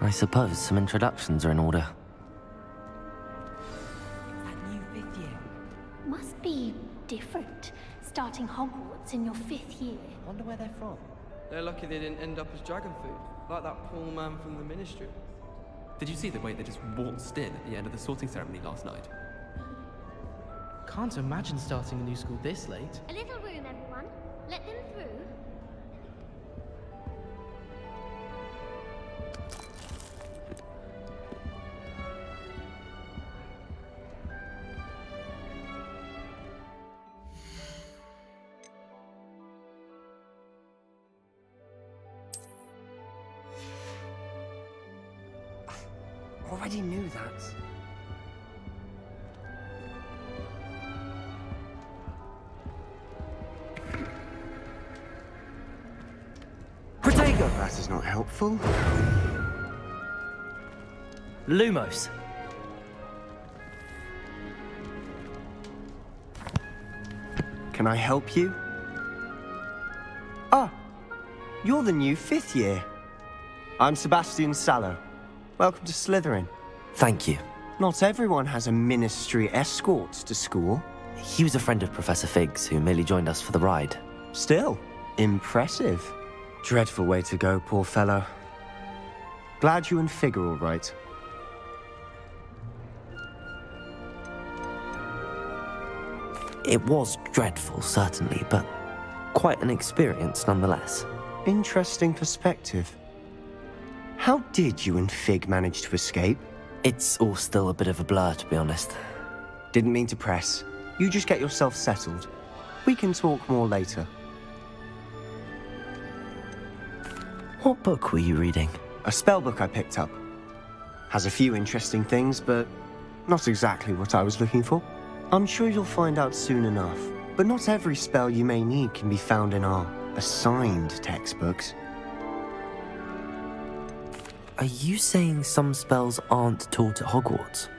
I suppose some introductions are in order. That new 5th year. Must be different, starting Hogwarts in your 5th year. Wonder where they're from. They're lucky they didn't end up as dragon food, like that poor man from the Ministry. Did you see the way they just waltzed in at the end of the sorting ceremony last night? Can't imagine starting a new school this late. A little room, everyone. Let them through. Already knew that. Protego! That is not helpful. Lumos. Can I help you? Ah, you're the new 5th year. I'm Sebastian Sallow. Welcome to Slytherin. Thank you. Not everyone has a ministry escort to school. He was a friend of Professor Fig's who merely joined us for the ride. Still, impressive. Dreadful way to go, poor fellow. Glad you and Fig are all right. It was dreadful, certainly, but quite an experience nonetheless. Interesting perspective. How did you and Fig manage to escape? It's all still a bit of a blur, to be honest. Didn't mean to press. You just get yourself settled. We can talk more later. What book were you reading? A spellbook I picked up. Has a few interesting things, but not exactly what I was looking for. I'm sure you'll find out soon enough. But not every spell you may need can be found in our assigned textbooks. Are you saying some spells aren't taught at Hogwarts?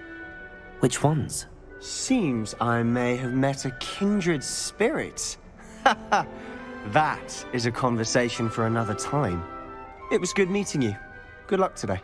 Which ones? Seems I may have met a kindred spirit. That is a conversation for another time. It was good meeting you. Good luck today.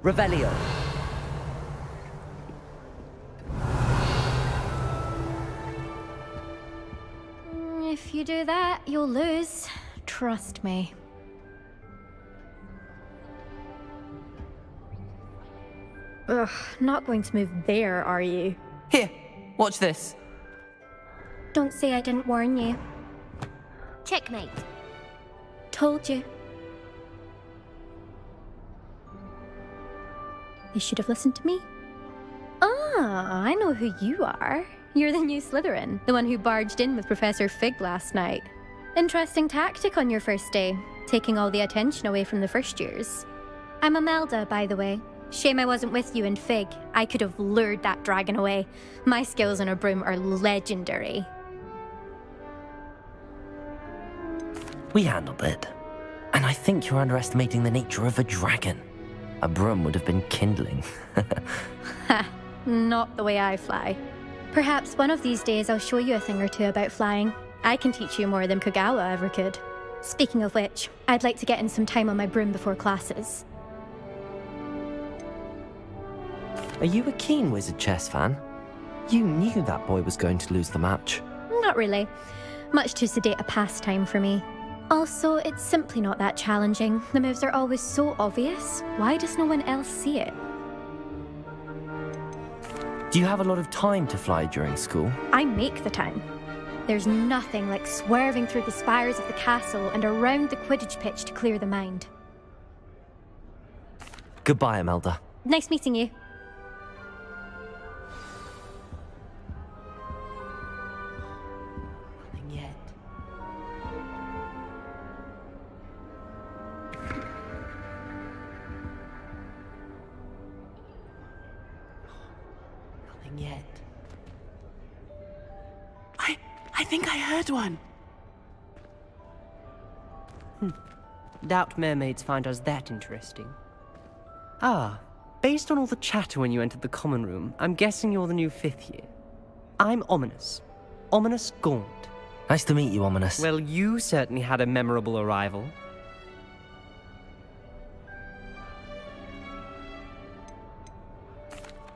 Revelio. If you do that, you'll lose. Trust me. Ugh, not going to move there, are you? Here, watch this. Don't say I didn't warn you. Checkmate. Told you. They should have listened to me. Ah, I know who you are. You're the new Slytherin, the one who barged in with Professor Fig last night. Interesting tactic on your first day, taking all the attention away from the first years. I'm Imelda, by the way. Shame I wasn't with you in Fig. I could have lured that dragon away. My skills on a broom are legendary. We handled it. And I think you're underestimating the nature of a dragon. A broom would have been kindling. Ha, not the way I fly. Perhaps one of these days I'll show you a thing or two about flying. I can teach you more than Kogawa ever could. Speaking of which, I'd like to get in some time on my broom before classes. Are you a keen Wizard chess fan? You knew that boy was going to lose the match. Not really. Much too sedate a pastime for me. Also, it's simply not that challenging. The moves are always so obvious. Why does no one else see it? Do you have a lot of time to fly during school? I make the time. There's nothing like swerving through the spires of the castle and around the Quidditch pitch to clear the mind. Goodbye, Imelda. Nice meeting you. Nothing yet. Nothing yet. I think I heard one. Doubt mermaids find us that interesting. Ah, based on all the chatter when you entered the common room, I'm guessing you're the new 5th year. I'm Ominous. Ominous Gaunt. Nice to meet you, Ominous. Well, you certainly had a memorable arrival.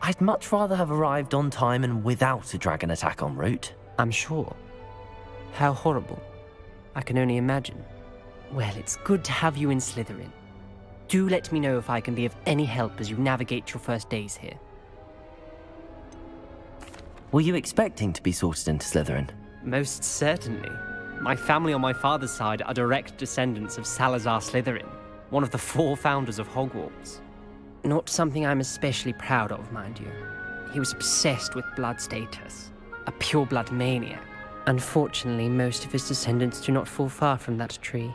I'd much rather have arrived on time and without a dragon attack en route. I'm sure. How horrible. I can only imagine. Well, it's good to have you in Slytherin. Do let me know if I can be of any help as you navigate your first days here. Were you expecting to be sorted into Slytherin? Most certainly. My family on my father's side are direct descendants of Salazar Slytherin, one of the 4 founders of Hogwarts. Not something I'm especially proud of, mind you. He was obsessed with blood status, a pure-blood maniac. Unfortunately, most of his descendants do not fall far from that tree.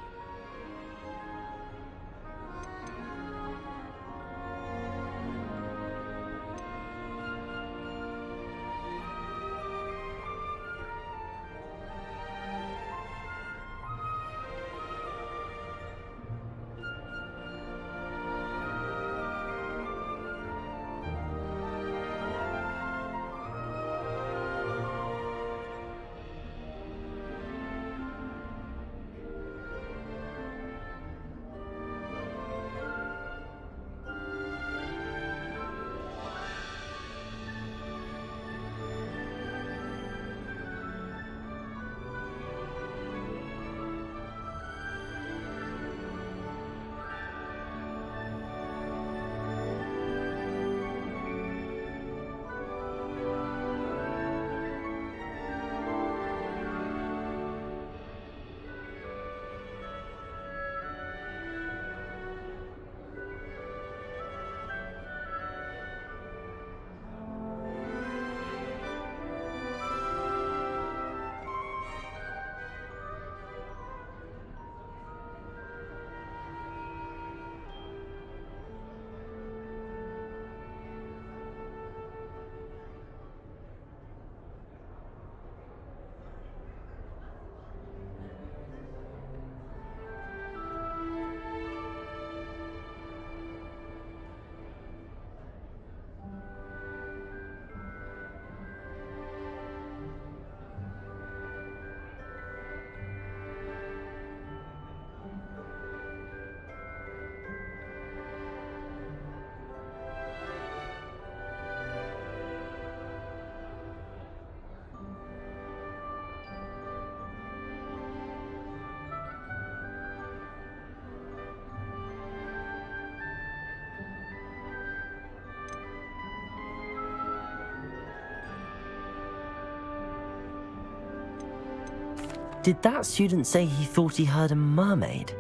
Did that student say he thought he heard a mermaid?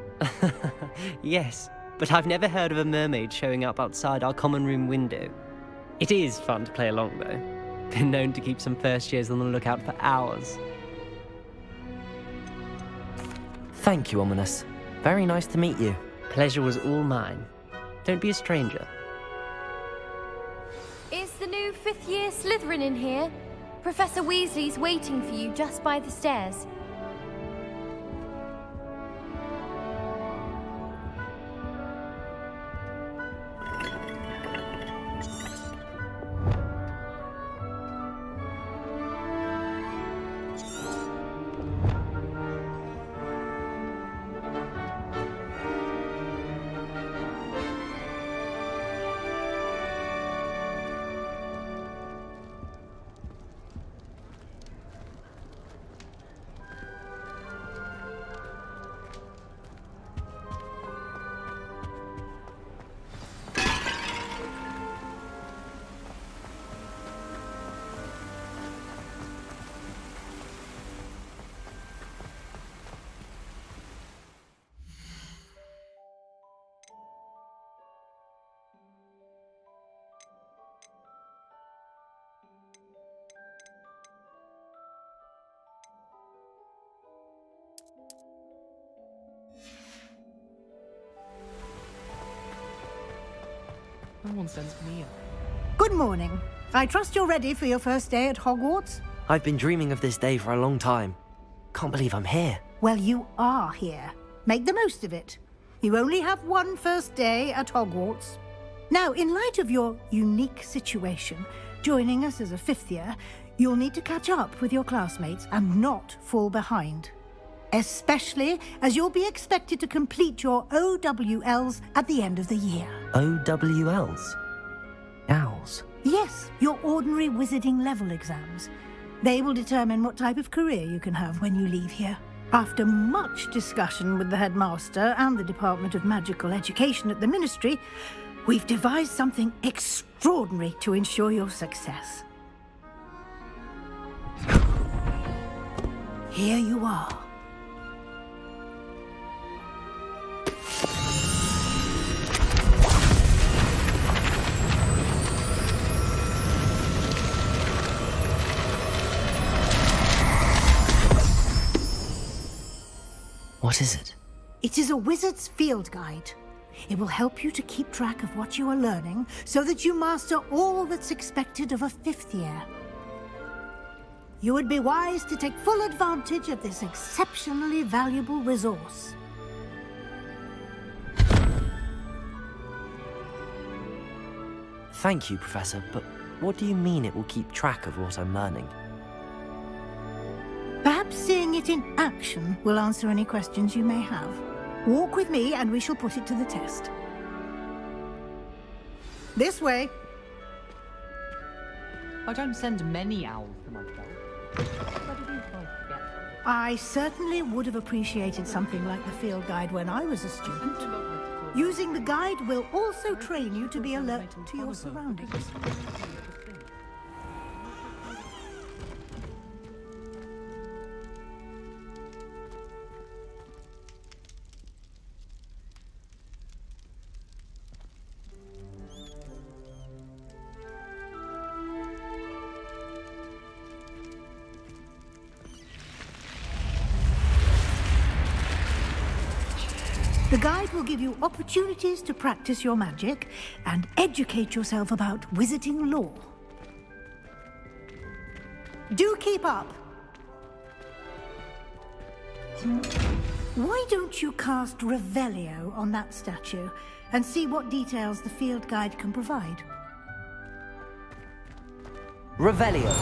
Yes, but I've never heard of a mermaid showing up outside our common room window. It is fun to play along, though. Been known to keep some first years on the lookout for hours. Thank you, Ominous. Very nice to meet you. Pleasure was all mine. Don't be a stranger. Is the new fifth-year Slytherin in here? Professor Weasley's waiting for you just by the stairs. No one sends me up. Good morning. I trust you're ready for your first day at Hogwarts? I've been dreaming of this day for a long time. Can't believe I'm here. Well, you are here. Make the most of it. You only have one first day at Hogwarts. Now, in light of your unique situation, joining us as a fifth year, you'll need to catch up with your classmates and not fall behind. Especially as you'll be expected to complete your OWLs at the end of the year. OWLs? Owls? Yes, your ordinary wizarding level exams. They will determine what type of career you can have when you leave here. After much discussion with the headmaster and the Department of Magical Education at the Ministry, we've devised something extraordinary to ensure your success. Here you are. What is it? It is a wizard's field guide. It will help you to keep track of what you are learning so that you master all that's expected of a fifth year. You would be wise to take full advantage of this exceptionally valuable resource. Thank you, Professor, but what do you mean it will keep track of what I'm learning? Perhaps seeing it in action will answer any questions you may have. Walk with me and we shall put it to the test. This way. I don't send many owls to my club. I certainly would have appreciated something like the field guide when I was a student. Using the guide will also train you to be alert to your surroundings. The guide will give you opportunities to practice your magic and educate yourself about wizarding lore. Do keep up! Why don't you cast Revelio on that statue and see what details the field guide can provide? Revelio.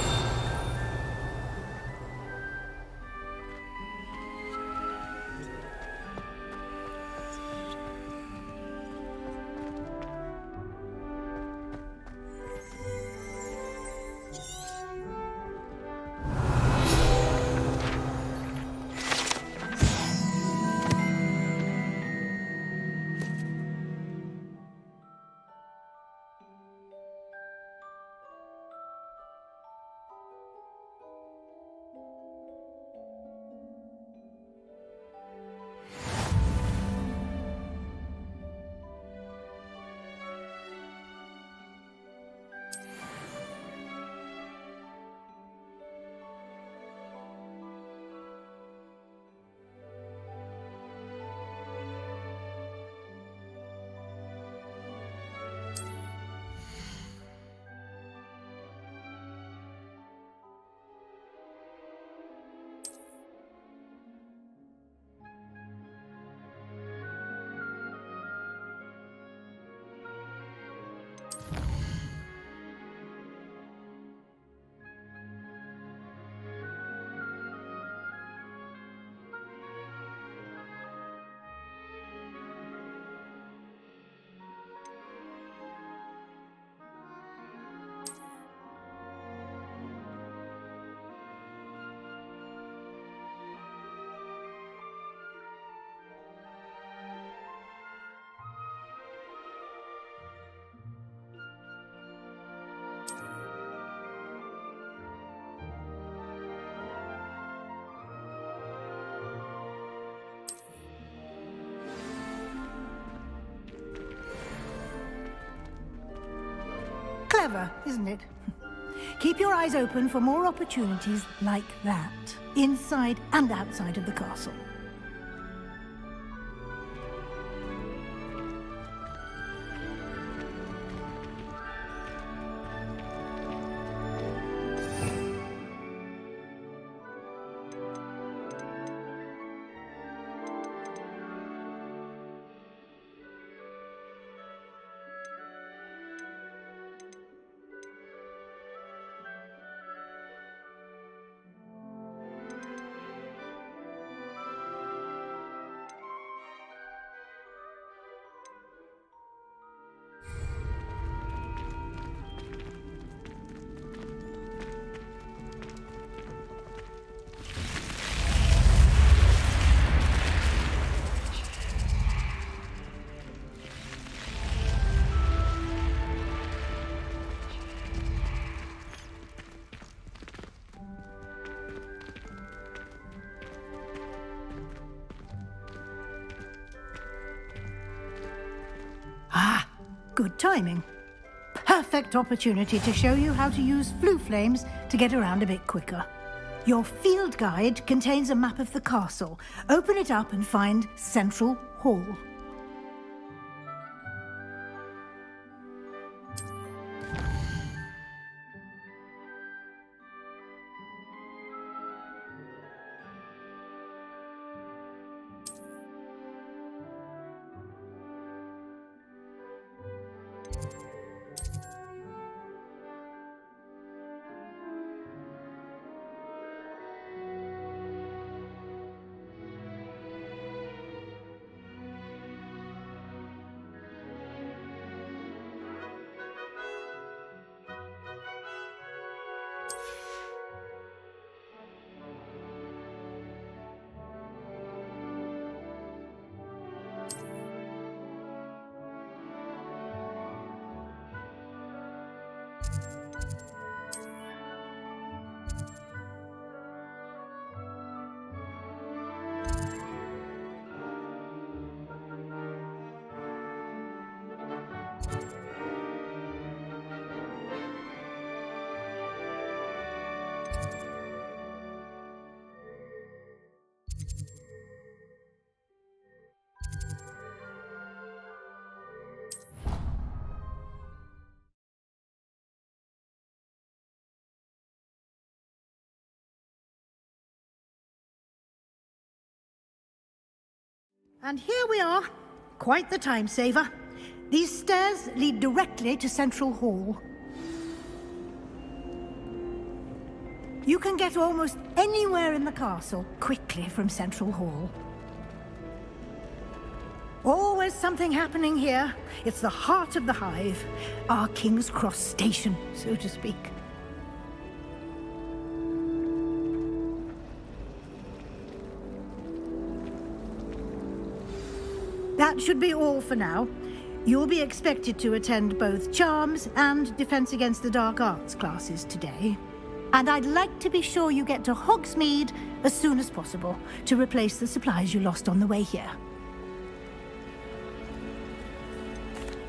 Clever, isn't it? Keep your eyes open for more opportunities like that, inside and outside of the castle. Ah, good timing. Perfect opportunity to show you how to use flue flames to get around a bit quicker. Your field guide contains a map of the castle. Open it up and find Central Hall. And here we are. Quite the time saver. These stairs lead directly to Central Hall. You can get almost anywhere in the castle quickly from Central Hall. Always something happening here. It's the heart of the hive. Our King's Cross station, so to speak. That should be all for now. You'll be expected to attend both Charms and Defense Against the Dark Arts classes today. And I'd like to be sure you get to Hogsmeade as soon as possible to replace the supplies you lost on the way here.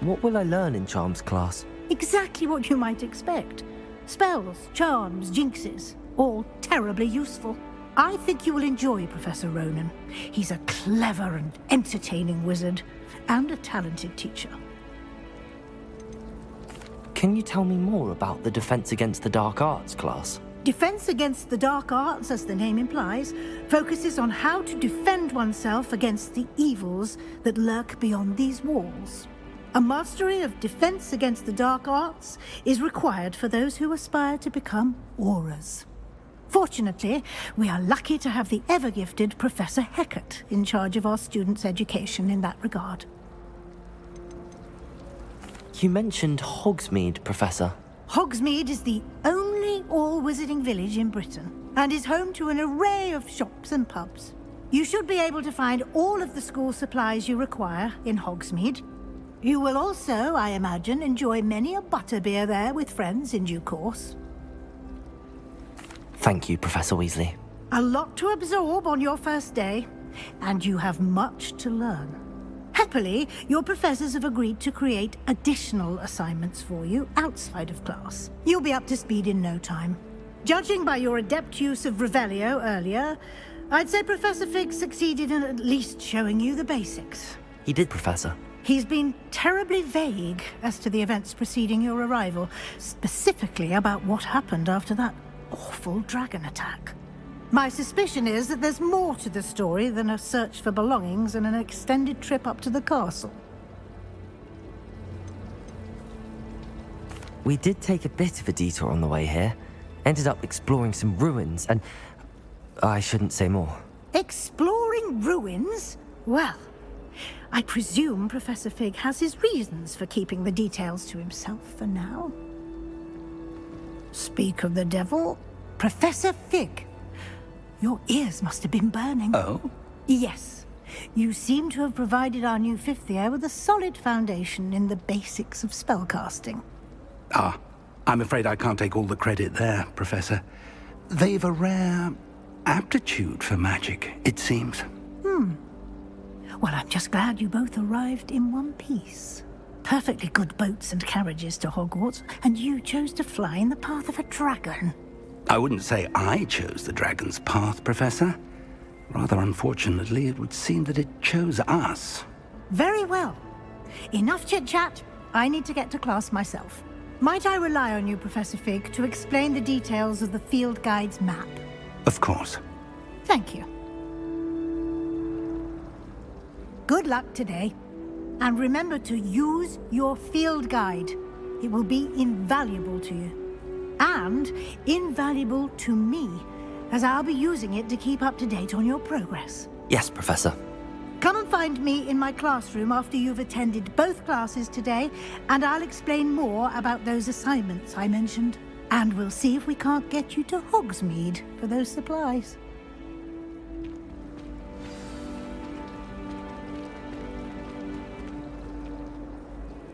What will I learn in Charms class? Exactly what you might expect. Spells, charms, jinxes, all terribly useful. I think you will enjoy Professor Ronan. He's a clever and entertaining wizard, and a talented teacher. Can you tell me more about the Defense Against the Dark Arts class? Defense Against the Dark Arts, as the name implies, focuses on how to defend oneself against the evils that lurk beyond these walls. A mastery of Defense Against the Dark Arts is required for those who aspire to become auras. Fortunately, we are lucky to have the ever-gifted Professor Hecat in charge of our students' education in that regard. You mentioned Hogsmeade, Professor. Hogsmeade is the only all-wizarding village in Britain, and is home to an array of shops and pubs. You should be able to find all of the school supplies you require in Hogsmeade. You will also, I imagine, enjoy many a butterbeer there with friends in due course. Thank you, Professor Weasley. A lot to absorb on your first day, and you have much to learn. Happily, your professors have agreed to create additional assignments for you outside of class. You'll be up to speed in no time. Judging by your adept use of Revelio earlier, I'd say Professor Fig succeeded in at least showing you the basics. He did, Professor. He's been terribly vague as to the events preceding your arrival, specifically about what happened after that awful dragon attack. My suspicion is that there's more to the story than a search for belongings and an extended trip up to the castle. We did take a bit of a detour on the way here. Ended up exploring some ruins and... I shouldn't say more. Exploring ruins? Well, I presume Professor Fig has his reasons for keeping the details to himself for now. Speak of the devil, Professor Fig. Your ears must have been burning. Oh? Yes. You seem to have provided our new fifth year with a solid foundation in the basics of spellcasting. Ah, I'm afraid I can't take all the credit there, Professor. They've a rare aptitude for magic, it seems. Well, I'm just glad you both arrived in one piece. Perfectly good boats and carriages to Hogwarts, and you chose to fly in the path of a dragon. I wouldn't say I chose the dragon's path, Professor. Rather unfortunately, it would seem that it chose us. Very well. Enough chit-chat. I need to get to class myself. Might I rely on you, Professor Fig, to explain the details of the field guide's map? Of course. Thank you. Good luck today. And remember to use your field guide. It will be invaluable to you. And invaluable to me, as I'll be using it to keep up to date on your progress. Yes, Professor. Come and find me in my classroom after you've attended both classes today, and I'll explain more about those assignments I mentioned. And we'll see if we can't get you to Hogsmeade for those supplies.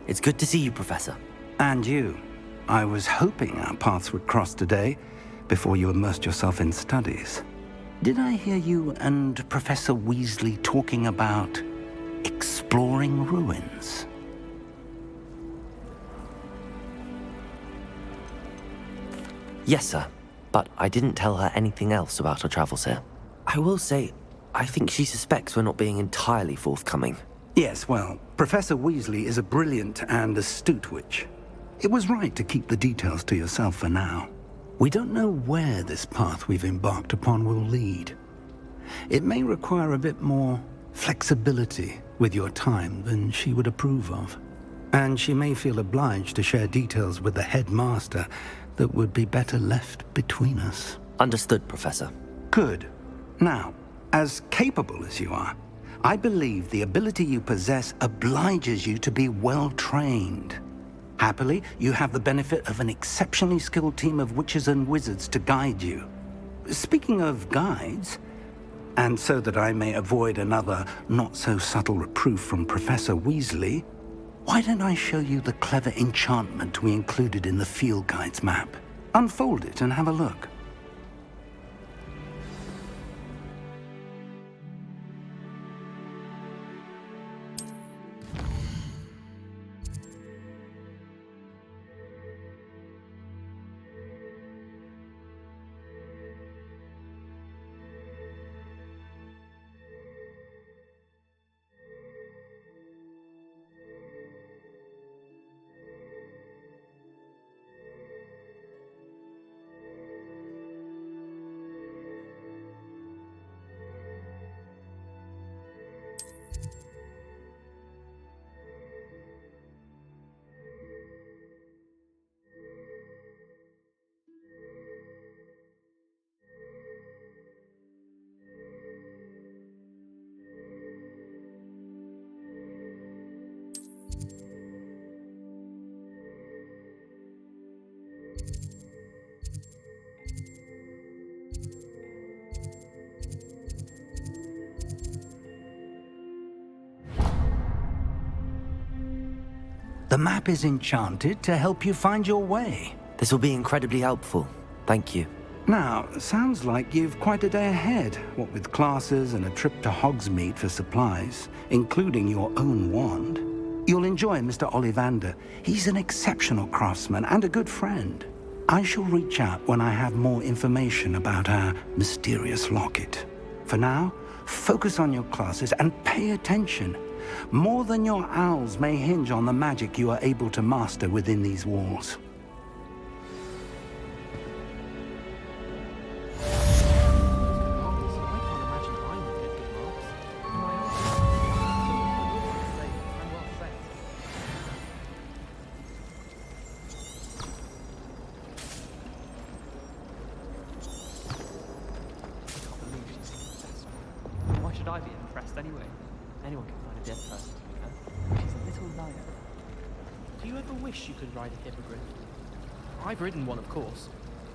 It's good to see you, Professor. And you. I was hoping our paths would cross today, before you immersed yourself in studies. Did I hear you and Professor Weasley talking about exploring ruins? Yes, sir. But I didn't tell her anything else about our travels here. I will say, I think she suspects we're not being entirely forthcoming. Yes, well, Professor Weasley is a brilliant and astute witch. It was right to keep the details to yourself for now. We don't know where this path we've embarked upon will lead. It may require a bit more flexibility with your time than she would approve of. And she may feel obliged to share details with the headmaster that would be better left between us. Understood, Professor. Good. Now, as capable as you are, I believe the ability you possess obliges you to be well-trained. Happily, you have the benefit of an exceptionally skilled team of witches and wizards to guide you. Speaking of guides, and so that I may avoid another not-so-subtle reproof from Professor Weasley, why don't I show you the clever enchantment we included in the field guide's map? Unfold it and have a look. The map is enchanted to help you find your way. This will be incredibly helpful. Thank you. Now, sounds like you've quite a day ahead, what with classes and a trip to Hogsmeade for supplies, including your own wand. You'll enjoy Mr. Ollivander. He's an exceptional craftsman and a good friend. I shall reach out when I have more information about our mysterious locket. For now, focus on your classes and pay attention. More than your owls may hinge on the magic you are able to master within these walls. Why should I be impressed anyway? Anyone can find a dead person to be fair. She's a little liar. Do you ever wish you could ride a hippogriff? I've ridden one, of course.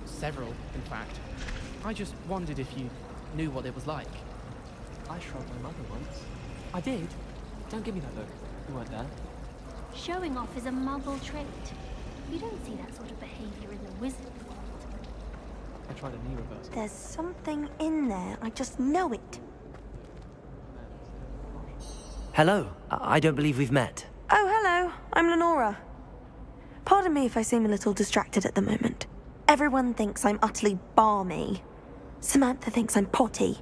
Several, in fact. I just wondered if you knew what it was like. I shrugged my mother once. I did? Don't give me that look. You weren't there. Showing off is a muggle trait. You don't see that sort of behavior in the wizard world. I tried a knee reversal. There's something in there. I just know it. Hello. I don't believe we've met. Oh, hello. I'm Lenora. Pardon me if I seem a little distracted at the moment. Everyone thinks I'm utterly balmy. Samantha thinks I'm potty.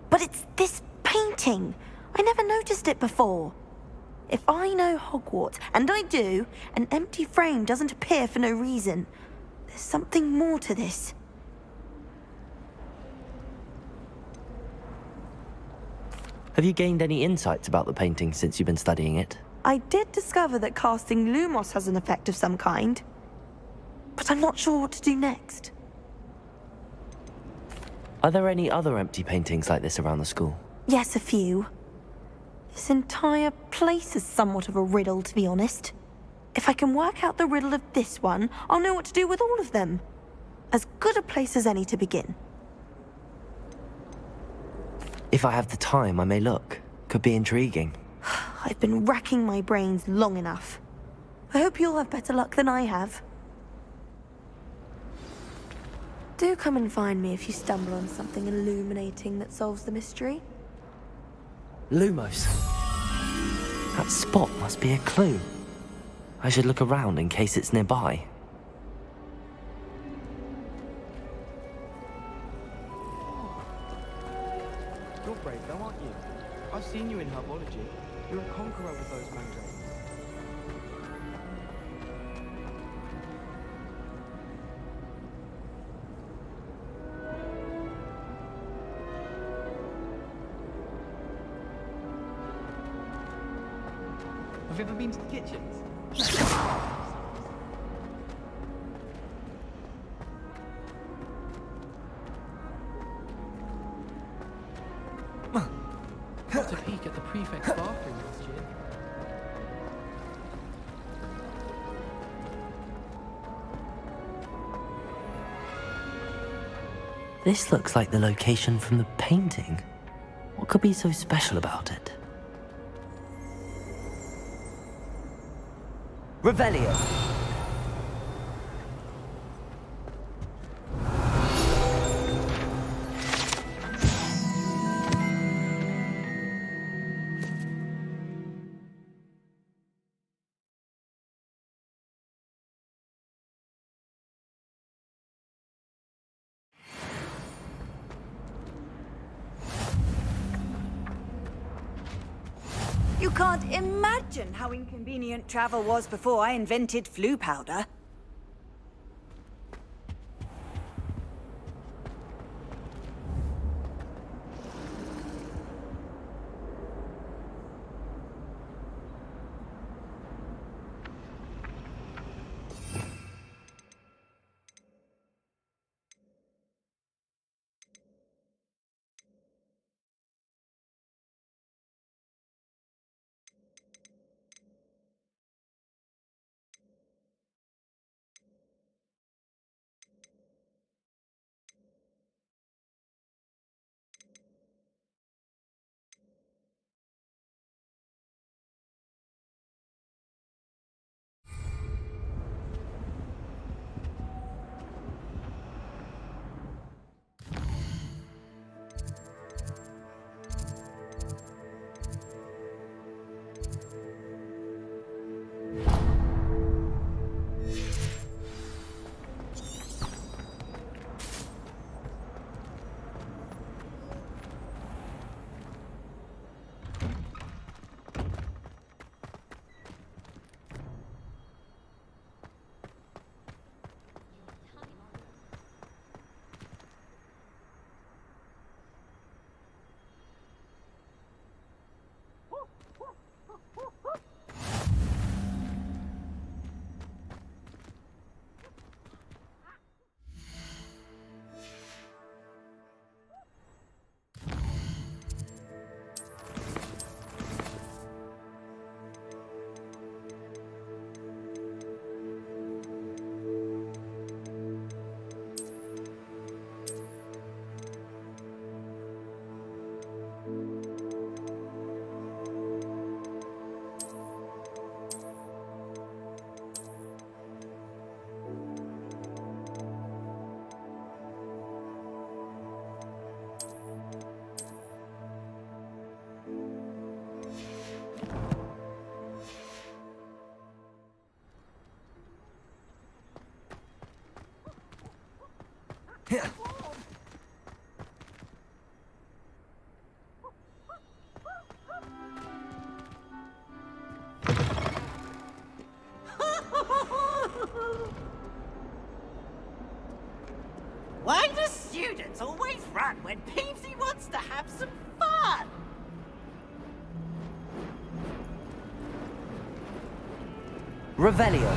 But it's this painting. I never noticed it before. If I know Hogwarts, and I do, an empty frame doesn't appear for no reason. There's something more to this. Have you gained any insights about the painting since you've been studying it? I did discover that casting Lumos has an effect of some kind. But I'm not sure what to do next. Are there any other empty paintings like this around the school? Yes, a few. This entire place is somewhat of a riddle, to be honest. If I can work out the riddle of this one, I'll know what to do with all of them. As good a place as any to begin. If I have the time, I may look. Could be intriguing. I've been racking my brains long enough. I hope you'll have better luck than I have. Do come and find me if you stumble on something illuminating that solves the mystery. Lumos. That spot must be a clue. I should look around in case it's nearby. You're brave though, aren't you? I've seen you in herbology. You're a conqueror with those mandrakes. Have you ever been to the kitchens? Got a peek at the prefect's bathroom last year. This looks like the location from the painting. What could be so special about it? Revelio. You can't imagine how inconvenient travel was before I invented flu powder. Why do students always run when Peevesy wants to have some fun? Revelio.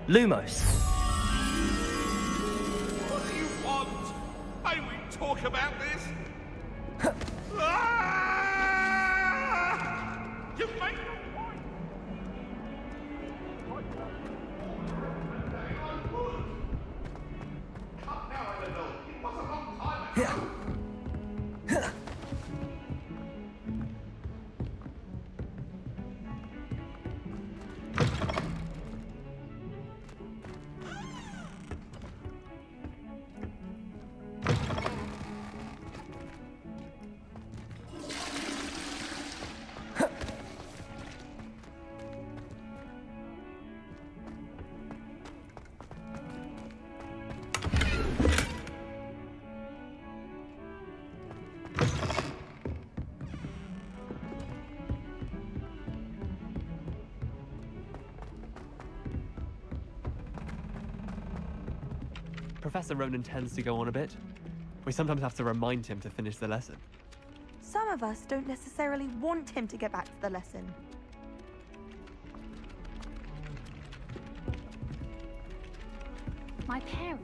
Lumos. What do you want? May we talk about this? You make your point. Come now, Eleanor. It was a long time ago. Professor Ronan tends to go on a bit. We sometimes have to remind him to finish the lesson. Some of us don't necessarily want him to get back to the lesson. My parents.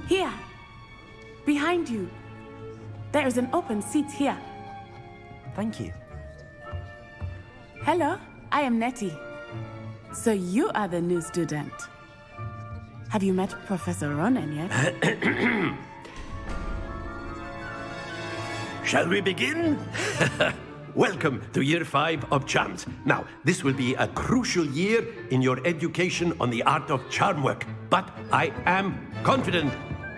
Here, behind you. There is an open seat here. Thank you. Hello, I am Nettie. So you are the new student. Have you met Professor Ronan yet? Shall we begin? Welcome to Year 5 of Charms. Now, this will be a crucial year in your education on the art of charm work. But I am confident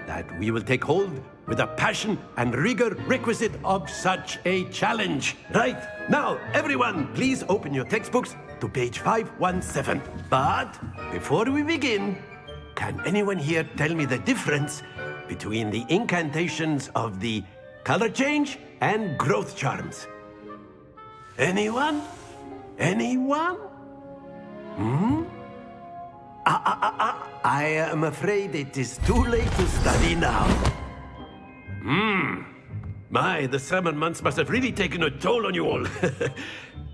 that we will take hold with the passion and rigor requisite of such a challenge. Right, now, everyone, please open your textbooks to page 517. But before we begin, can anyone here tell me the difference between the incantations of the color change and growth charms? Anyone? Anyone? I am afraid it is too late to study now. My, the summer months must have really taken a toll on you all.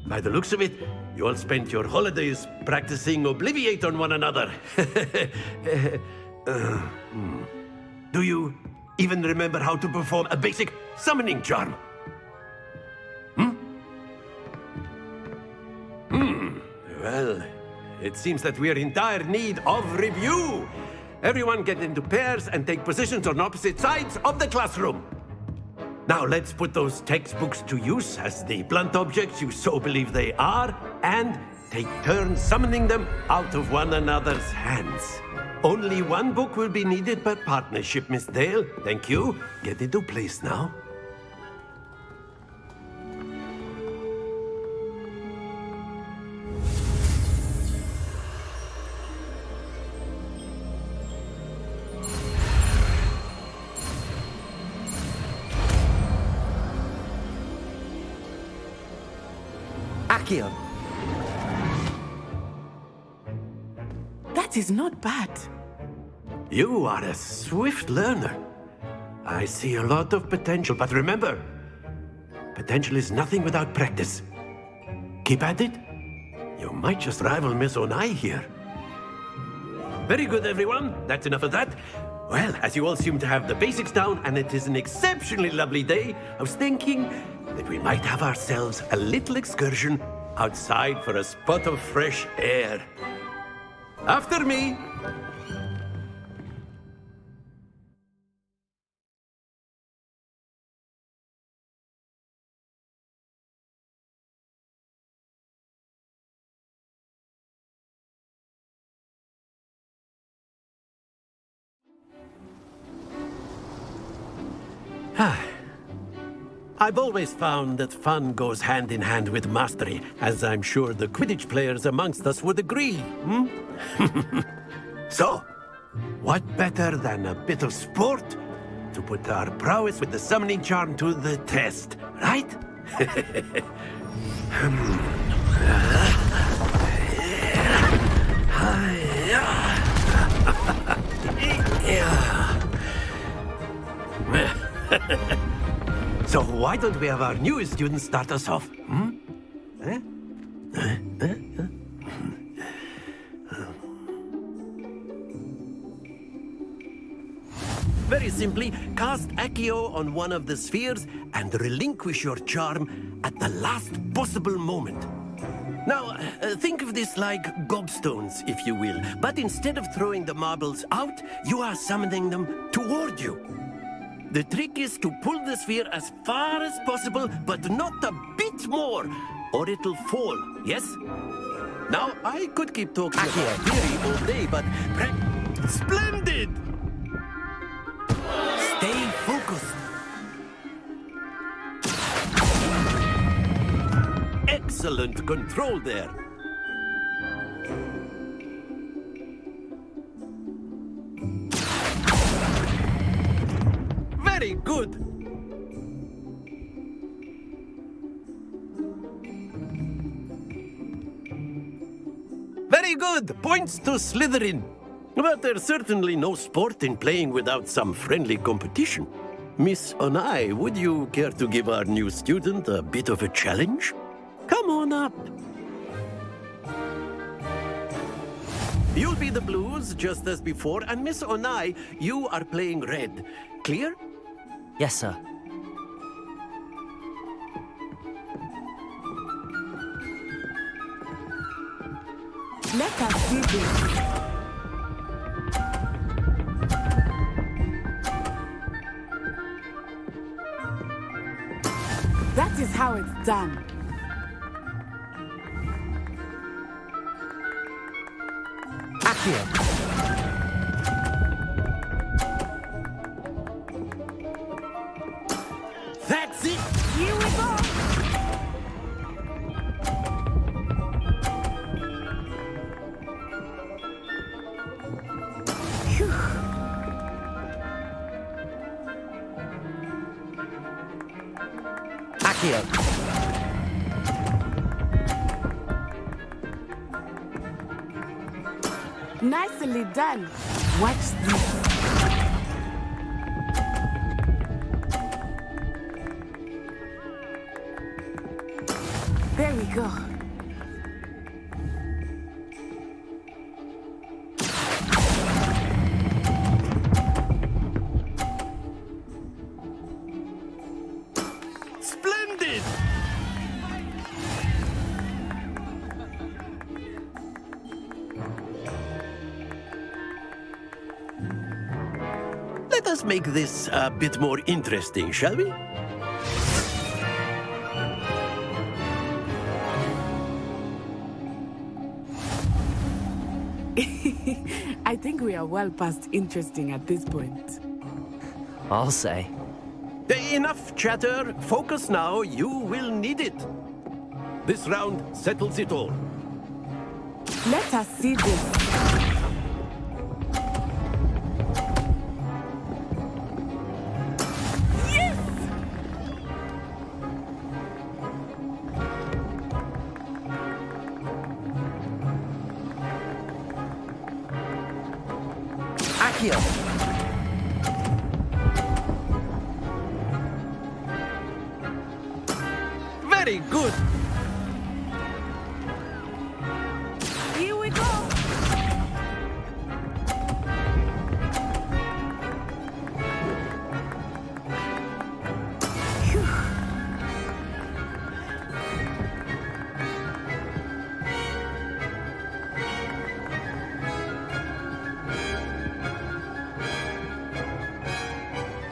By the looks of it, you all spent your holidays practicing Obliviate on one another. Do you even remember how to perform a basic summoning charm? Well, it seems that we are in dire need of review. everyone get into pairs and take positions on opposite sides of the classroom. Now let's put those textbooks to use as the blunt objects you so believe they are, and take turns summoning them out of one another's hands. Only one book will be needed per partnership, Miss Dale. Thank you. Get into place now. Accio. That is not bad. You are a swift learner. I see a lot of potential, but remember, potential is nothing without practice. Keep at it. You might just rival Miss Onai here. Very good, everyone. That's enough of that. Well, as you all seem to have the basics down, and it is an exceptionally lovely day, I was thinking that we might have ourselves a little excursion outside for a spot of fresh air. After me. I've always found that fun goes hand in hand with mastery, as I'm sure the Quidditch players amongst us would agree, So, what better than a bit of sport to put our prowess with the summoning charm to the test, right? So why don't we have our newest student start us off? Very simply, cast Accio on one of the spheres and relinquish your charm at the last possible moment. Now, think of this like gobstones, if you will, but instead of throwing the marbles out, you are summoning them toward you. The trick is to pull the sphere as far as possible, but not a bit more, or it'll fall, yes? Now, I could keep talking about theory all day, but... Splendid! Stay focused. Excellent control there. Very good. Very good. Points to Slytherin. But there's certainly no sport in playing without some friendly competition. Miss Onai, would you care to give our new student a bit of a challenge? Come on up. You'll be the blues, just as before, and Miss Onai, you are playing red. Clear? Yes, sir. Let us do this. That is how it's done. Accio. That's it! Here we go! Phew. Accio. Nicely done. Watch this. There we go. Splendid! Let us make this a bit more interesting, shall we? I think we are well past interesting at this point. I'll say. Enough chatter. Focus now. You will need it. This round settles it all. Let us see this. Yes! Accio! Very good. Here we go.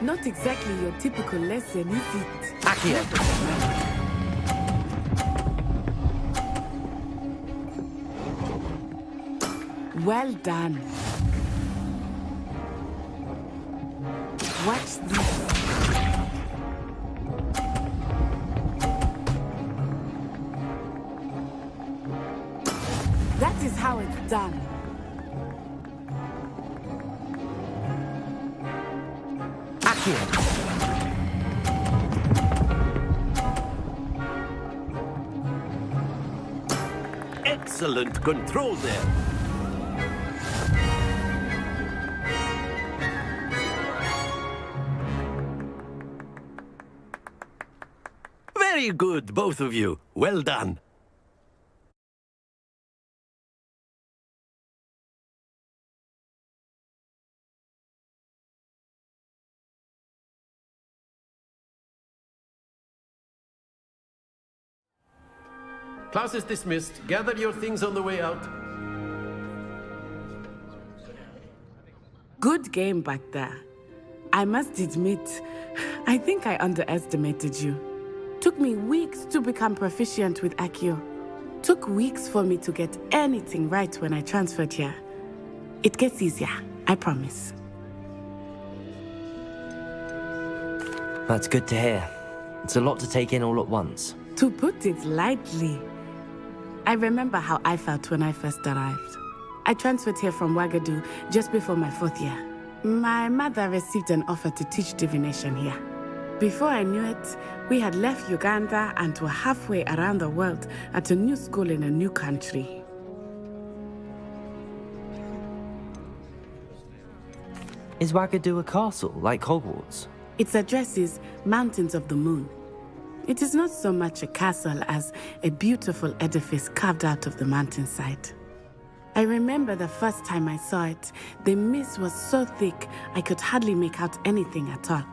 Not exactly your typical lesson, is it? Accio! Well done. Watch this. That is how it's done. Accio! Excellent control there. Very good, both of you. Well done. Class is dismissed. Gather your things on the way out. Good game back there. I must admit, I think I underestimated you. Took me weeks to become proficient with Accio. Took weeks for me to get anything right when I transferred here. It gets easier, I promise. That's good to hear. It's a lot to take in all at once. To put it lightly, I remember how I felt when I first arrived. I transferred here from Ouagadougou just before my 4th year. My mother received an offer to teach divination here. Before I knew it, we had left Uganda and were halfway around the world at a new school in a new country. Is Ouagadougou a castle, like Hogwarts? Its address is Mountains of the Moon. It is not so much a castle as a beautiful edifice carved out of the mountainside. I remember the first time I saw it, the mist was so thick I could hardly make out anything at all.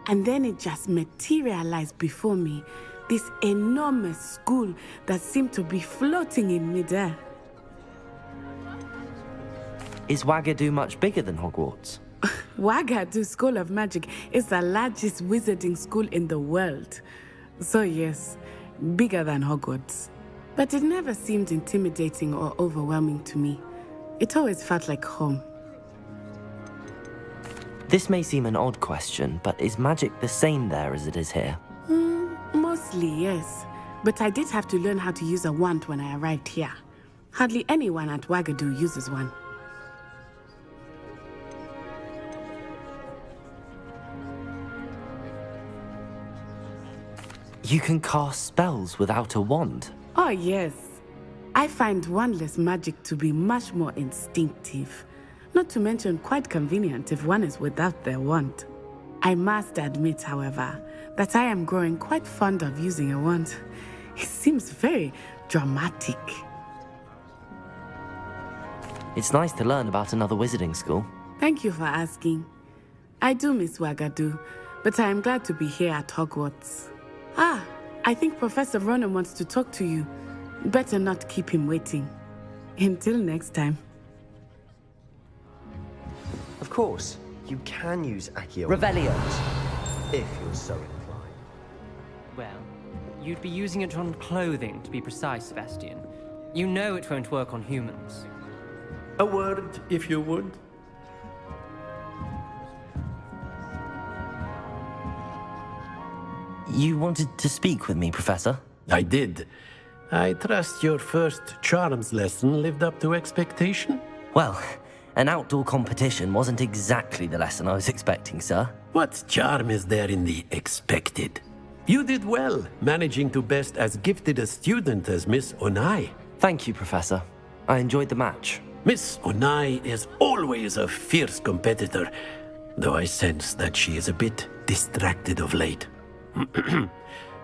And then it just materialized before me, this enormous school that seemed to be floating in midair. Is Ouagadougou much bigger than Hogwarts? Ouagadougou School of Magic is the largest wizarding school in the world. So yes, bigger than Hogwarts. But it never seemed intimidating or overwhelming to me. It always felt like home. This may seem an odd question, but is magic the same there as it is here? Mostly, yes. But I did have to learn how to use a wand when I arrived here. Hardly anyone at Ouagadougou uses one. You can cast spells without a wand? Oh, yes. I find wandless magic to be much more instinctive. Not to mention quite convenient if one is without their wand. I must admit, however, that I am growing quite fond of using a wand. It seems very dramatic. It's nice to learn about another wizarding school. Thank you for asking. I do miss Ouagadougou, but I am glad to be here at Hogwarts. Ah, I think Professor Ronan wants to talk to you. Better not keep him waiting. Until next time. Of course. You can use Accio. Revelio. If you're so inclined. Well, you'd be using it on clothing, to be precise, Sebastian. You know it won't work on humans. A word, if you would. You wanted to speak with me, Professor? I did. I trust your first charms lesson lived up to expectation? Well, an outdoor competition wasn't exactly the lesson I was expecting, sir. What charm is there in the expected? You did well, managing to best as gifted a student as Miss Onai. Thank you, Professor. I enjoyed the match. Miss Onai is always a fierce competitor, though I sense that she is a bit distracted of late.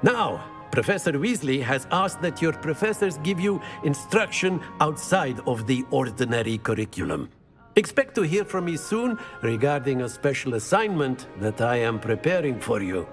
Now, Professor Weasley has asked that your professors give you instruction outside of the ordinary curriculum. Expect to hear from me soon regarding a special assignment that I am preparing for you.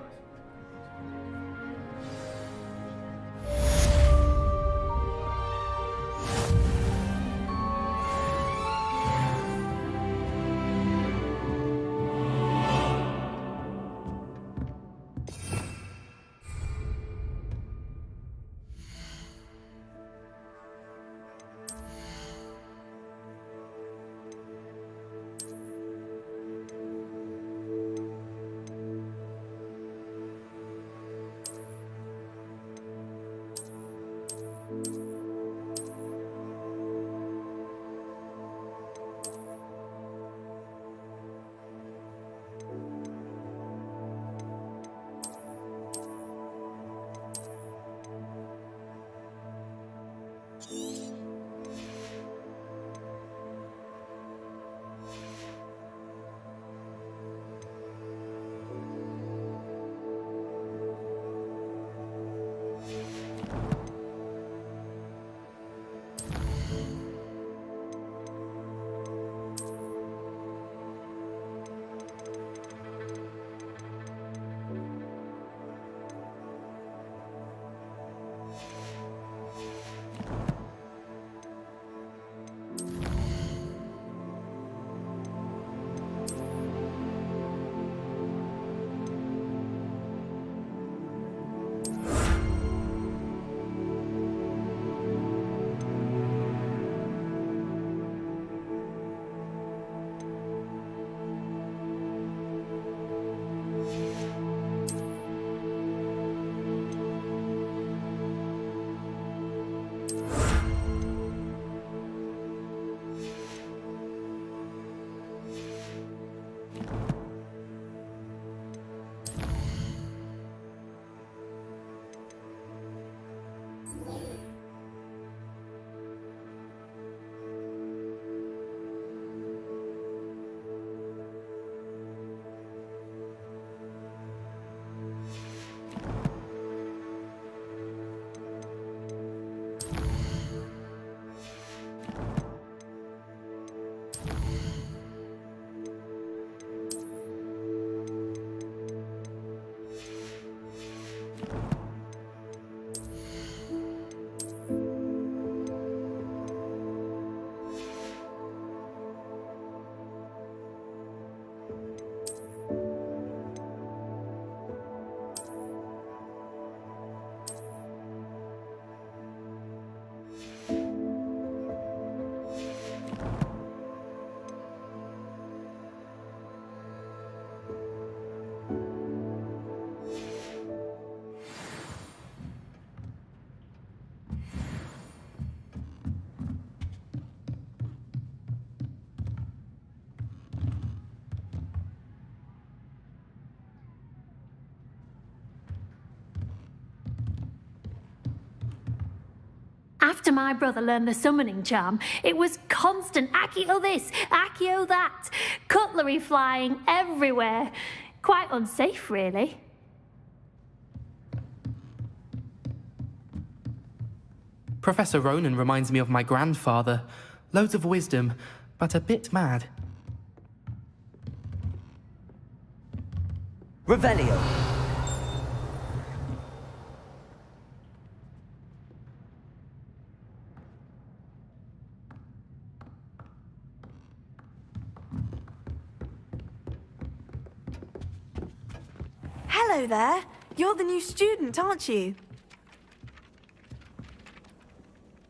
After my brother learned the summoning charm, it was constant Accio this, Accio that, cutlery flying everywhere. Quite unsafe, really. Professor Ronan reminds me of my grandfather. Loads of wisdom, but a bit mad. Revelio. Hello there. You're the new student, aren't you?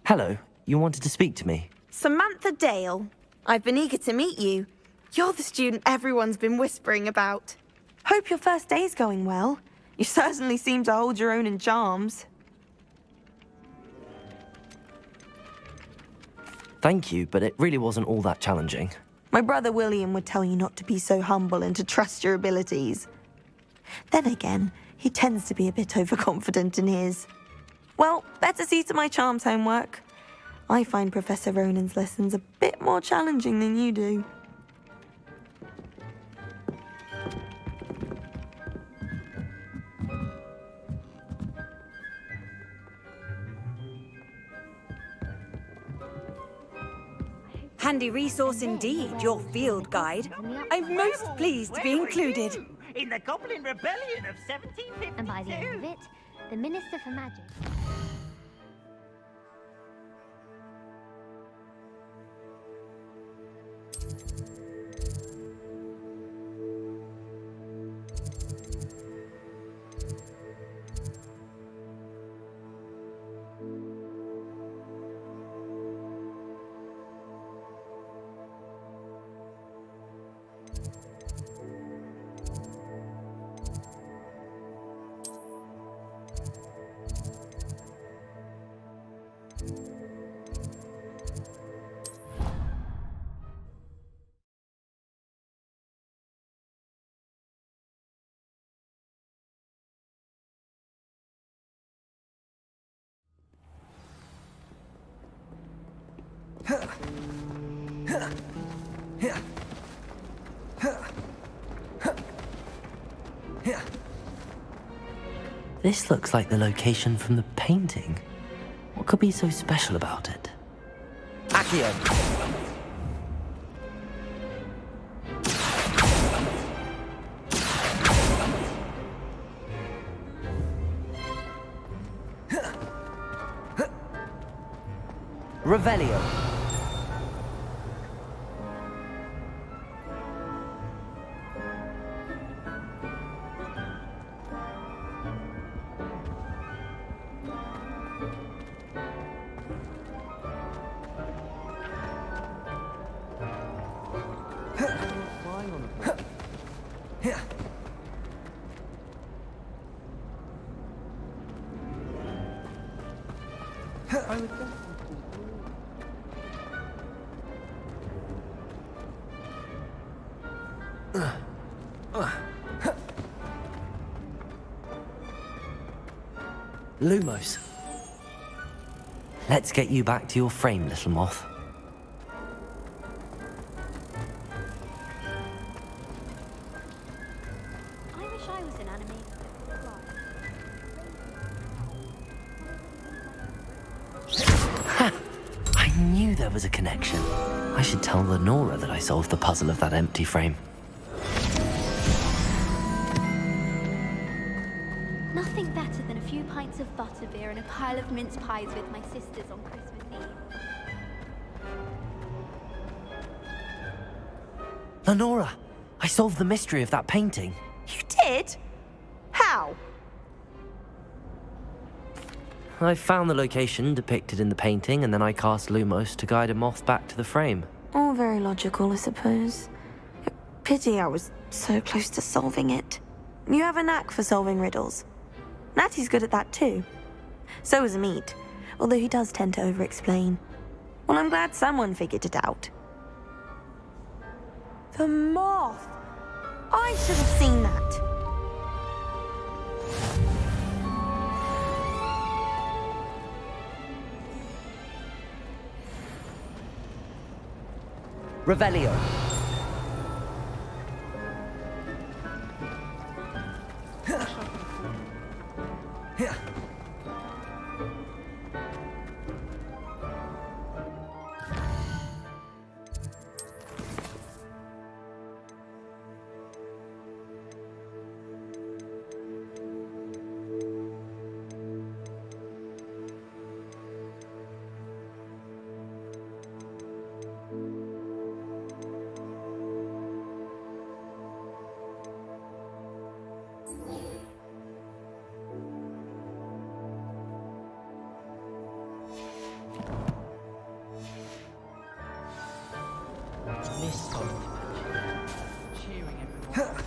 Hello, you wanted to speak to me? Samantha Dale. I've been eager to meet you. You're the student everyone's been whispering about. Hope your first day's going well. You certainly seem to hold your own in charms. Thank you, but it really wasn't all that challenging. My brother William would tell you not to be so humble and to trust your abilities. Then again, he tends to be a bit overconfident in his. Well, better see to my charms homework. I find Professor Ronan's lessons a bit more challenging than you do. Handy resource indeed, your field guide. I'm most pleased to be included. In the Goblin Rebellion of 1752. And by the end of it, the Minister for Magic. This looks like the location from the painting. What could be so special about it? Accio! Revelio. Lumos. Let's get you back to your frame, little moth. I wish I was an anime. Ha! I knew there was a connection. I should tell Lenora that I solved the puzzle of that empty frame. Nothing better than a few pints of butterbeer and a pile of mince pies with my sisters on Christmas Eve. Lenora, I solved the mystery of that painting. You did? How? I found the location depicted in the painting, and then I cast Lumos to guide a moth back to the frame. All very logical, I suppose. Pity I was so close to solving it. You have a knack for solving riddles. Natty's good at that too. So is Amit, although he does tend to over-explain. Well, I'm glad someone figured it out. The moth! I should have seen that. Revelio. miss so much, actually. Cheering everyone on.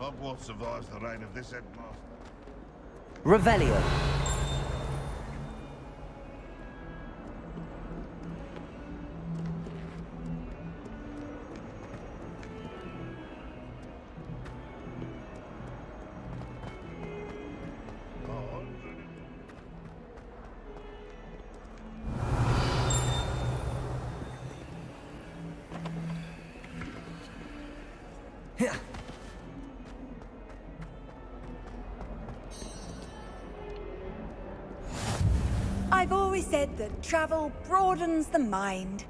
Hogwarts survives the reign of this headmaster. Revelio. I've always said that travel broadens the mind.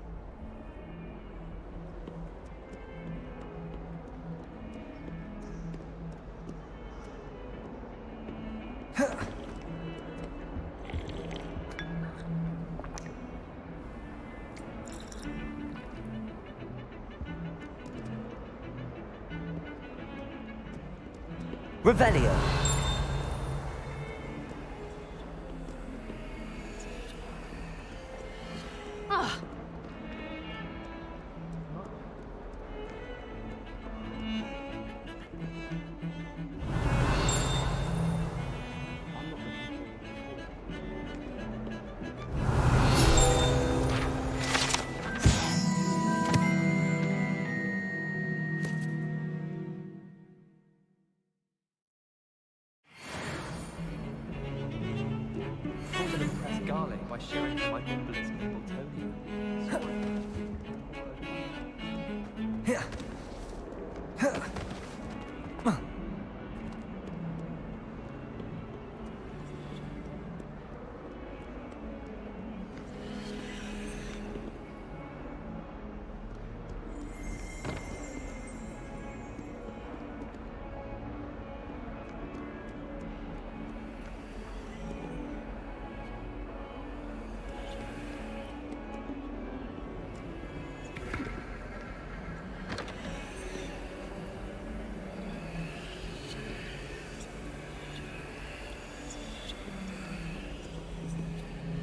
Revelio. I can impress Garlic by showing him my nimblest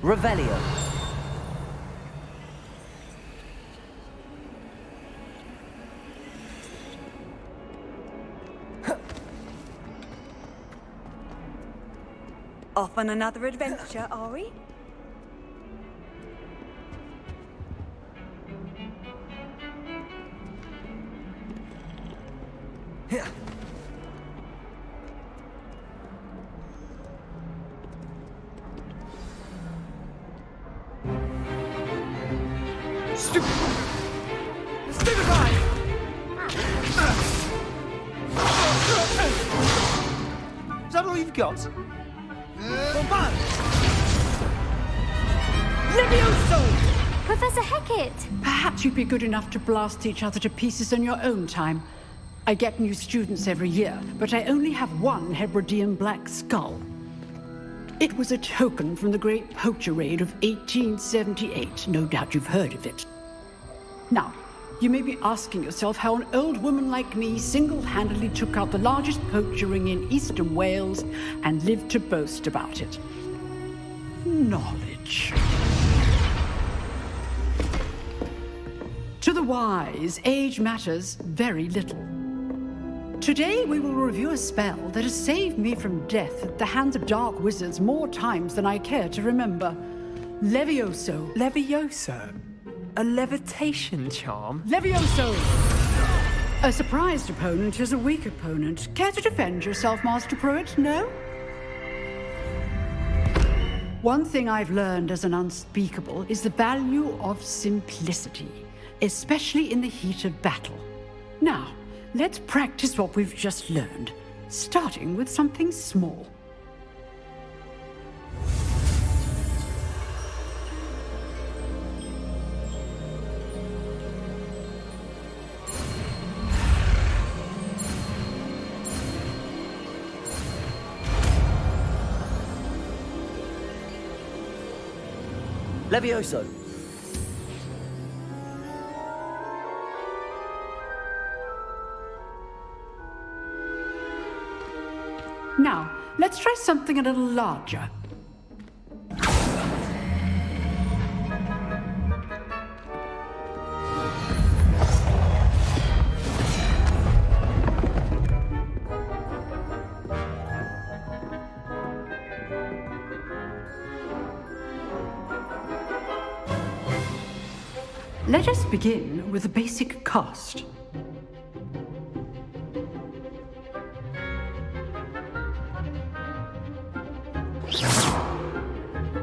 Revelio. Off on another adventure, are we? Is that all you've got? Professor Hecat! Perhaps you'd be good enough to blast each other to pieces in your own time. I get new students every year, but I only have one Hebridean black skull. It was a token from the Great Poacher Raid of 1878. No doubt you've heard of it. Now, you may be asking yourself how an old woman like me single-handedly took out the largest poacher ring in eastern Wales and lived to boast about it. Knowledge. To the wise, age matters very little. Today we will review a spell that has saved me from death at the hands of dark wizards more times than I care to remember. Levioso. Levioso? A levitation charm? Levioso! A surprised opponent is a weak opponent. Care to defend yourself, Master Pruitt? No? One thing I've learned as an unspeakable is the value of simplicity, especially in the heat of battle. Now, let's practice what we've just learned, starting with something small. Levioso! Now, let's try something a little larger. Let us begin with the basic cast.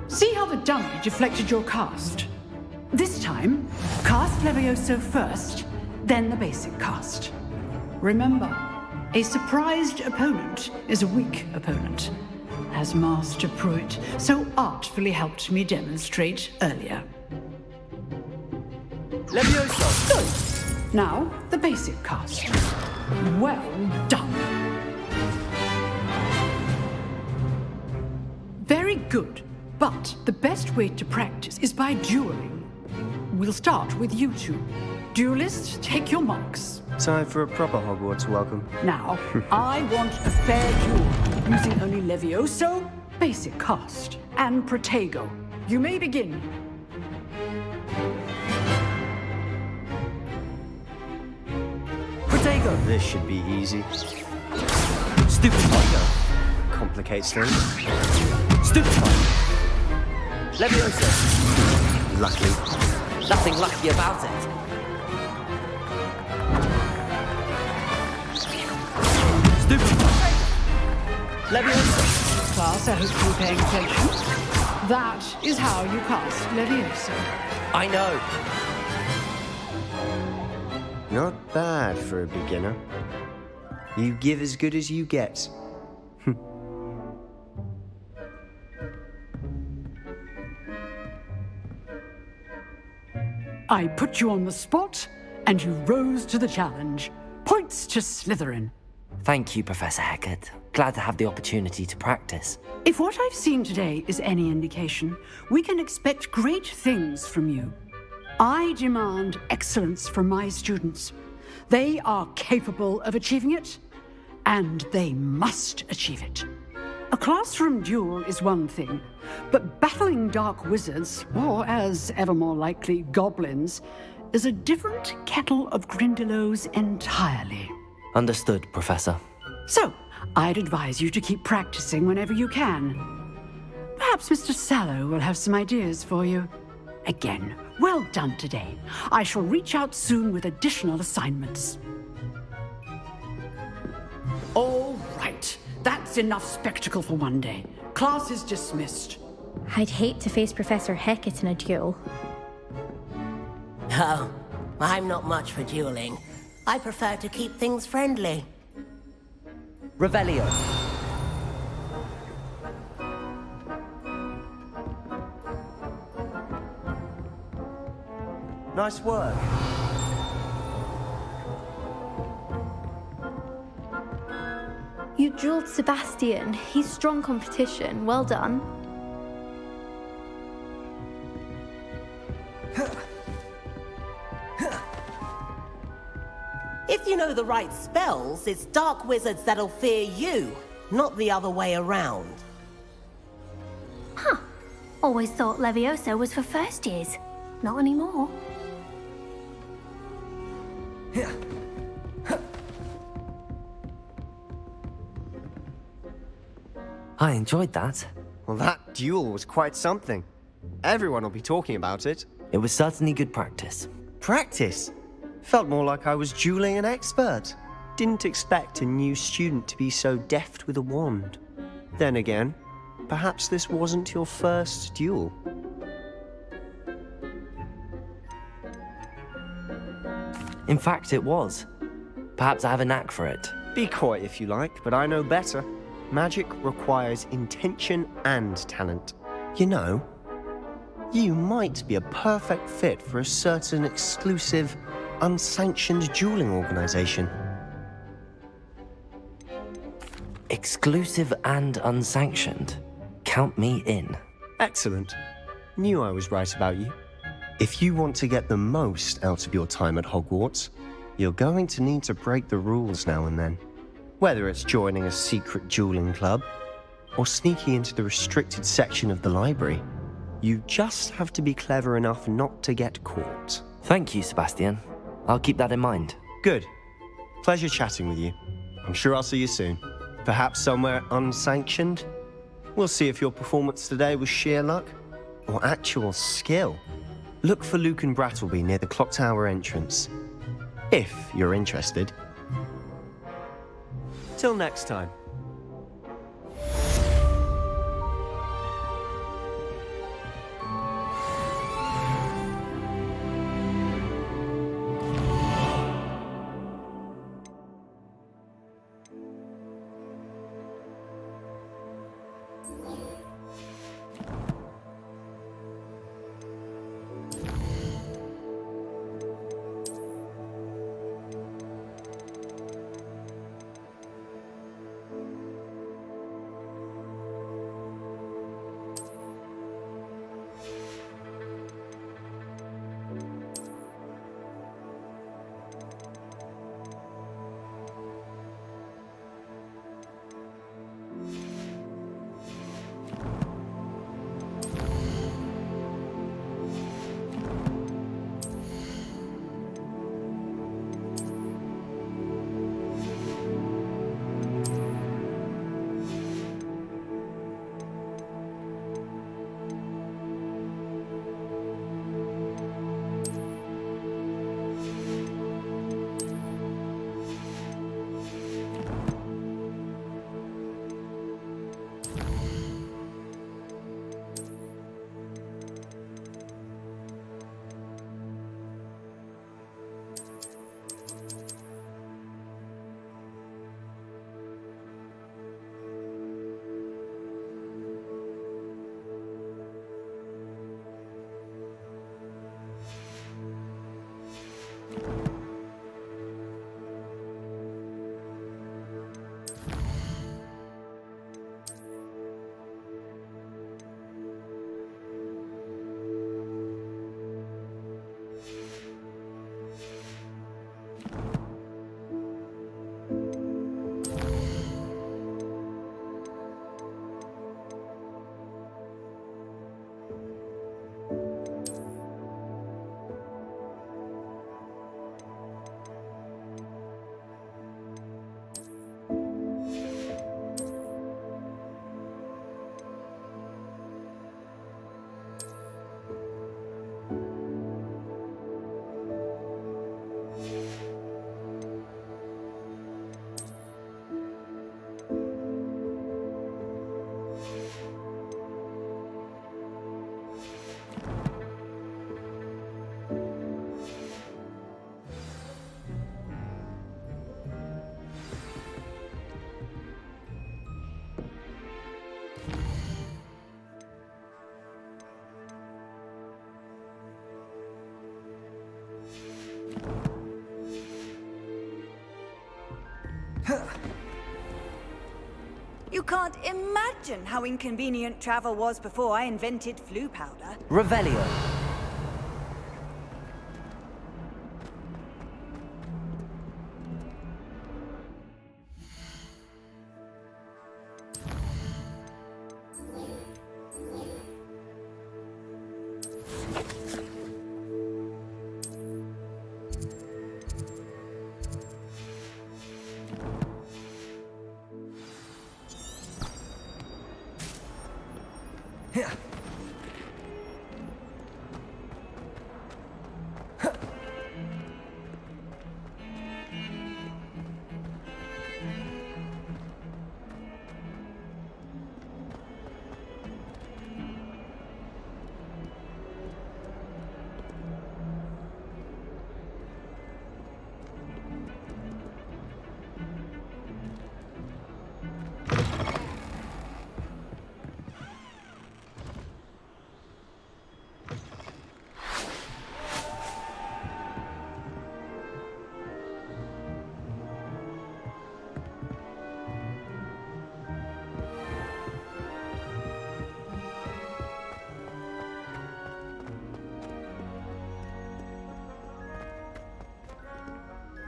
See how the dummy deflected your cast? This time, cast Levioso first, then the basic cast. Remember, a surprised opponent is a weak opponent, as Master Pruitt so artfully helped me demonstrate earlier. Levioso! Good. Now, the basic cast. Well done. Very good. But the best way to practice is by dueling. We'll start with you two. Duelists, take your marks. Time for a proper Hogwarts welcome. Now, I want a fair duel, using only Levioso, basic cast, and Protego. You may begin. Protego! This should be easy. Stupid Protego! Complicates things. Stupid Protego! Levioso! Luckily. Nothing lucky about it. Stupid Protego! Levioso! Class, I hope you're paying attention. That is how you cast Levioso. I know. Not bad for a beginner. You give as good as you get. I put you on the spot, and you rose to the challenge. Points to Slytherin. Thank you, Professor Hecat. Glad to have the opportunity to practice. If what I've seen today is any indication, we can expect great things from you. I demand excellence from my students. They are capable of achieving it, and they must achieve it. A classroom duel is one thing, but battling dark wizards, or as ever more likely, goblins, is a different kettle of Grindylows entirely. Understood, Professor. So, I'd advise you to keep practicing whenever you can. Perhaps Mr. Sallow will have some ideas for you. Again, well done today. I shall reach out soon with additional assignments. All right. That's enough spectacle for one day. Class is dismissed. I'd hate to face Professor Hecat in a duel. Oh, I'm not much for dueling. I prefer to keep things friendly. Revelio. Nice work. You dueled Sebastian. He's strong competition. Well done. If you know the right spells, it's dark wizards that'll fear you, not the other way around. Huh. Always thought Levioso was for first years. Not anymore. I enjoyed that. Well, that duel was quite something. Everyone will be talking about it. It was certainly good practice. Practice? Felt more like I was dueling an expert. Didn't expect a new student to be so deft with a wand. Then again, perhaps this wasn't your first duel. In fact, it was. Perhaps I have a knack for it. Be coy if you like, but I know better. Magic requires intention and talent. You know, you might be a perfect fit for a certain exclusive, unsanctioned dueling organization. Exclusive and unsanctioned. Count me in. Excellent. Knew I was right about you. If you want to get the most out of your time at Hogwarts, you're going to need to break the rules now and then. Whether it's joining a secret dueling club, or sneaking into the restricted section of the library, you just have to be clever enough not to get caught. Thank you, Sebastian. I'll keep that in mind. Good. Pleasure chatting with you. I'm sure I'll see you soon. Perhaps somewhere unsanctioned? We'll see if your performance today was sheer luck or actual skill. Look for Luke and Brattleby near the clock tower entrance, if you're interested. Till next time. You can't imagine how inconvenient travel was before I invented flu powder. Revelio.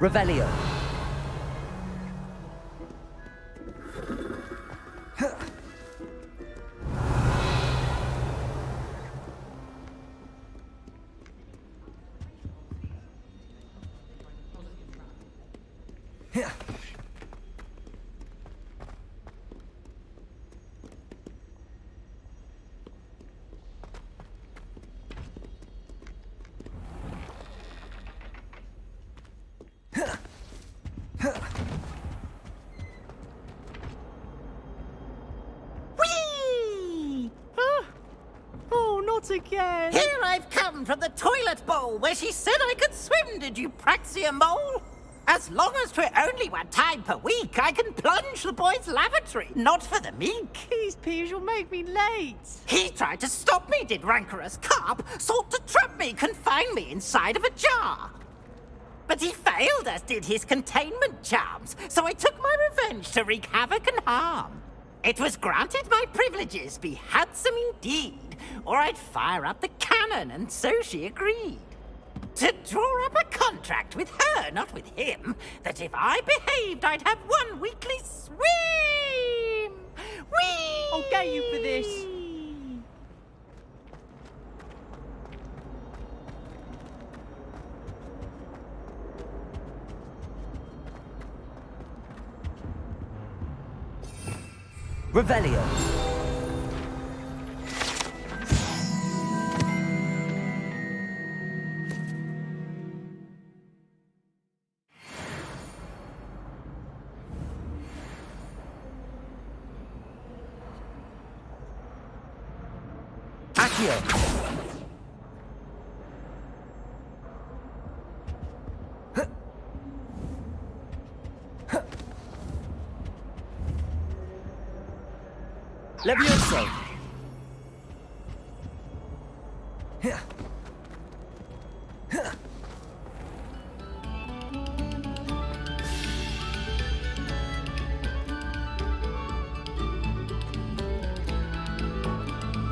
Revelio. Whee! Oh, not again! Here I've come from the toilet bowl where she said I could swim, did you praxia mole? As long as 'twere only 1 time per week, I can plunge the boy's lavatory, not for the meek. Please, Piers, you'll make me late. He tried to stop me, did rancorous carp, sought to trap me, confine me inside of a jar. But he failed, as did his containment charms, so I took my revenge to wreak havoc and harm. It was granted my privileges be handsome indeed, or I'd fire up the cannon, and so she agreed. To draw up a contract with her, not with him, that if I behaved, I'd have 1 weekly swim! Whee! I'll get you for this. Revelio. Accio. Levioso.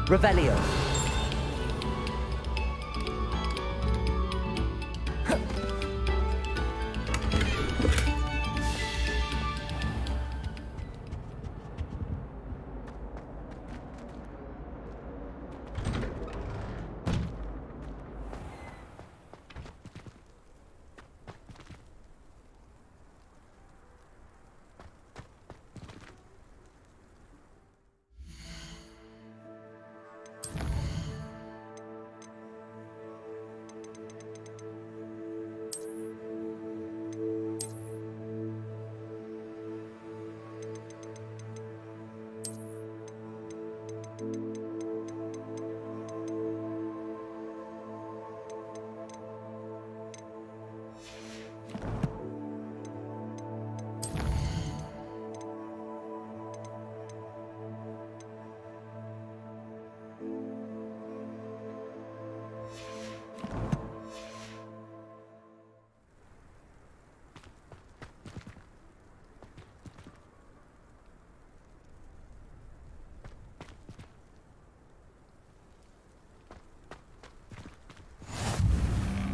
Revelio.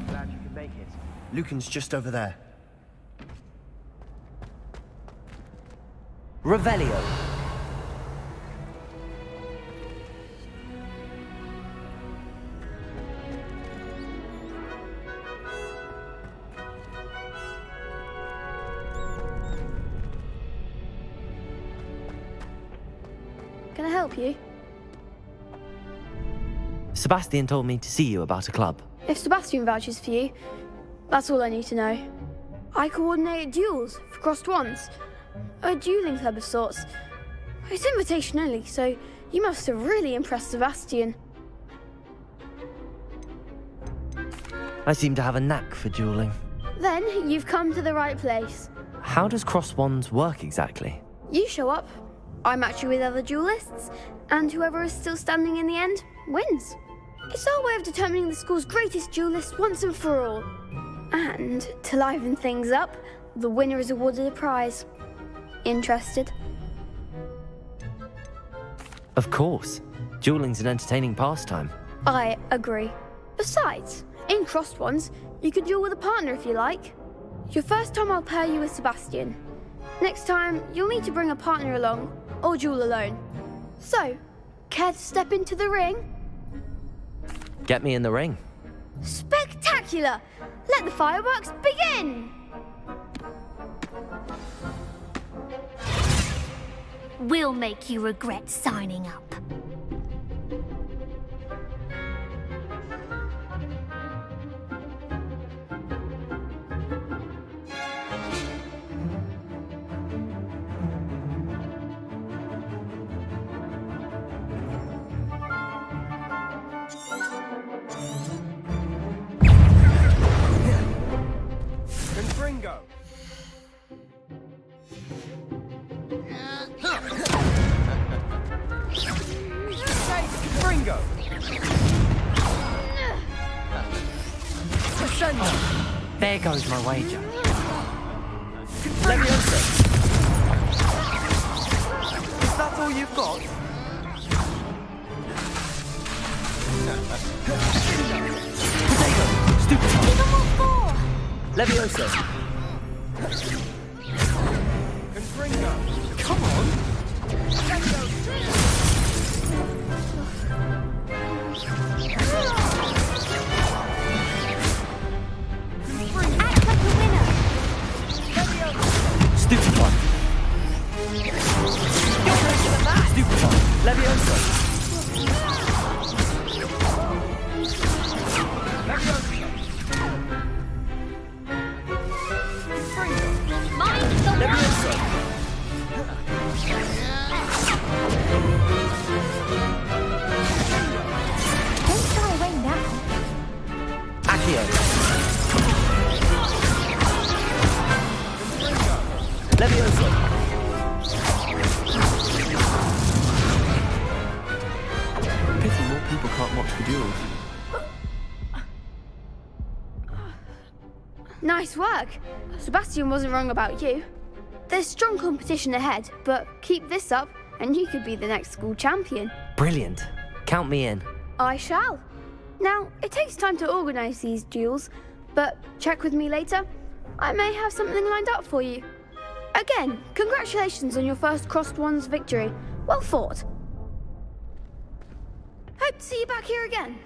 Glad you could make it. Lucan's just over there. Revelio. Can I help you? Sebastian told me to see you about a club. If Sebastian vouches for you, that's all I need to know. I coordinate duels for crossed ones. A dueling club of sorts. It's invitation only, so you must have really impressed Sebastian. I seem to have a knack for dueling. Then you've come to the right place. How does cross wands work exactly? You show up, I match you with other duelists, and whoever is still standing in the end wins. It's our way of determining the school's greatest duelist once and for all. And to liven things up, the winner is awarded a prize. Interested? Of course. Dueling's an entertaining pastime. I agree. Besides, in crossed ones, you could duel with a partner if you like. Your first time I'll pair you with Sebastian. Next time, you'll need to bring a partner along, or duel alone. So, care to step into the ring? Get me in the ring. Spectacular! Let the fireworks begin! We'll make you regret signing up. Confringo! Confringo! There goes my wager. Leviosa! Is that all you've got? Potato! Stupid! Give them all four! Leviosa! Confringo! Come on! Act like a winner! Stupid one! Stupid one! Leviosa! Mind the Leviosa! Don't shy away now. Accio! Leviosa! Pity more people can't watch the duels. Nice work. Sebastian wasn't wrong about you. There's strong competition ahead, but keep this up and you could be the next school champion. Brilliant. Count me in. I shall. Now, it takes time to organise these duels, but check with me later. I may have something lined up for you. Again, congratulations on your first Crossed Ones victory. Well fought. Hope to see you back here again.